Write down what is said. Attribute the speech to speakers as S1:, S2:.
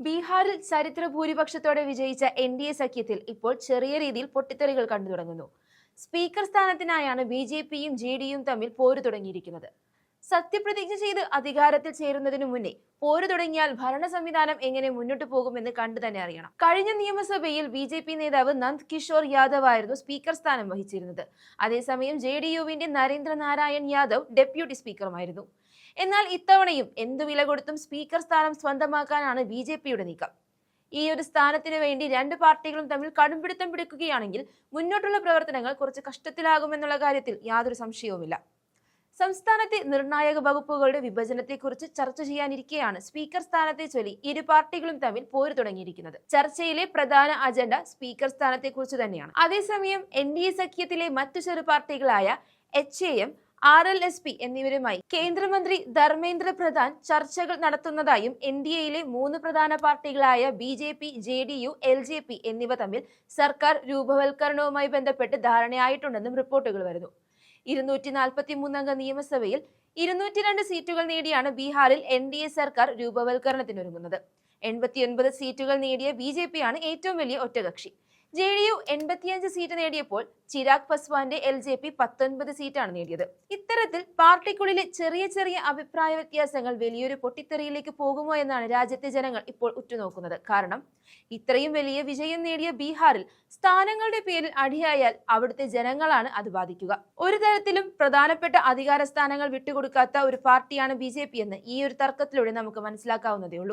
S1: ബീഹാറിൽ ചരിത്ര ഭൂരിപക്ഷത്തോടെ വിജയിച്ച എൻ.ഡി.എ സഖ്യത്തിൽ ഇപ്പോൾ ചെറിയ രീതിയിൽ പൊട്ടിത്തെറികൾ കണ്ടു തുടങ്ങുന്നു. സ്പീക്കർ സ്ഥാനത്തിനായാണ് ബി.ജെ.പിയും ജെ.ഡി.യുവും തമ്മിൽ പോരു തുടങ്ങിയിരിക്കുന്നത്. സത്യപ്രതിജ്ഞ ചെയ്ത് അധികാരത്തിൽ ചേരുന്നതിനു മുന്നേ പോരു തുടങ്ങിയാൽ ഭരണ സംവിധാനം എങ്ങനെ മുന്നോട്ട് പോകുമെന്ന് കണ്ടു തന്നെ അറിയണം. കഴിഞ്ഞ നിയമസഭയിൽ ബി.ജെ.പി നേതാവ് നന്ദ് കിഷോർ യാദവ് ആയിരുന്നു സ്പീക്കർ സ്ഥാനം വഹിച്ചിരുന്നത്. അതേസമയം ജെ.ഡി.യുവിന്റെ നരേന്ദ്ര നാരായൺ യാദവ് ഡെപ്യൂട്ടി സ്പീക്കറുമായിരുന്നു. എന്നാൽ ഇത്തവണയും എന്തു വില കൊടുത്തും സ്പീക്കർ സ്ഥാനം സ്വന്തമാക്കാനാണ് ബി.ജെ.പിയുടെ നീക്കം. ഈ ഒരു സ്ഥാനത്തിന് വേണ്ടി രണ്ട് പാർട്ടികളും തമ്മിൽ കടുംപിടുത്തം പിടിക്കുകയാണെങ്കിൽ മുന്നോട്ടുള്ള പ്രവർത്തനങ്ങൾ കുറച്ച് കഷ്ടത്തിലാകുമെന്നുള്ള കാര്യത്തിൽ യാതൊരു സംശയവുമില്ല. സംസ്ഥാനത്തെ നിർണായക വകുപ്പുകളുടെ വിഭജനത്തെക്കുറിച്ച് ചർച്ച ചെയ്യാനിരിക്കെയാണ് സ്പീക്കർ സ്ഥാനത്തെ ചൊല്ലി ഇരു പാർട്ടികളും തമ്മിൽ പോര് തുടങ്ങിയിരിക്കുന്നത്. ചർച്ചയിലെ പ്രധാന അജണ്ട സ്പീക്കർ സ്ഥാനത്തെക്കുറിച്ച് തന്നെയാണ്. അതേസമയം എൻ.ഡി.എ സഖ്യത്തിലെ മറ്റു ചെറു പാർട്ടികളായ എച്ച്.എ.എം, ആർ.എൽ.എസ്.പി എന്നിവരുമായി കേന്ദ്രമന്ത്രി ധർമ്മേന്ദ്ര പ്രധാൻ ചർച്ചകൾ നടത്തുന്നതായും എൻ.ഡി.എയിലെ മൂന്ന് പ്രധാന പാർട്ടികളായ ബി.ജെ.പി, ജെ.ഡി.യു, എൽ.ജെ.പി എന്നിവ തമ്മിൽ സർക്കാർ രൂപവൽക്കരണവുമായി ബന്ധപ്പെട്ട് ധാരണയായിട്ടുണ്ടെന്നും റിപ്പോർട്ടുകൾ വരുന്നു. 243 അംഗ നിയമസഭയിൽ 202 സീറ്റുകൾ നേടിയാണ് ബീഹാറിൽ എൻ.ഡി.എ സർക്കാർ രൂപവൽക്കരണത്തിനൊരുങ്ങുന്നത്. 89 സീറ്റുകൾ നേടിയ ബി.ജെ.പിയാണ് ഏറ്റവും വലിയ ഒറ്റകക്ഷി. ജെ.ഡി.യു 85 സീറ്റ് നേടിയപ്പോൾ ചിരാഗ് പസ്വാന്റെ എൽ.ജെ.പി 19 സീറ്റാണ് നേടിയത്. ഇത്തരത്തിൽ പാർട്ടിക്കുള്ളിലെ ചെറിയ ചെറിയ അഭിപ്രായ വ്യത്യാസങ്ങൾ വലിയൊരു പൊട്ടിത്തെറിയിലേക്ക് പോകുമോ എന്നാണ് രാജ്യത്തെ ജനങ്ങൾ ഇപ്പോൾ ഉറ്റുനോക്കുന്നത്. കാരണം ഇത്രയും വലിയ വിജയം നേടിയ ബീഹാറിൽ സ്ഥാനങ്ങളുടെ പേരിൽ അടിയായാൽ അവിടുത്തെ ജനങ്ങളാണ് അത് ബാധിക്കുക. ഒരു തരത്തിലും പ്രധാനപ്പെട്ട അധികാര സ്ഥാനങ്ങൾ വിട്ടുകൊടുക്കാത്ത ഒരു പാർട്ടിയാണ് ബി.ജെ.പി എന്ന് ഈ ഒരു തർക്കത്തിലൂടെ നമുക്ക് മനസ്സിലാക്കാവുന്നതേ ഉള്ളൂ.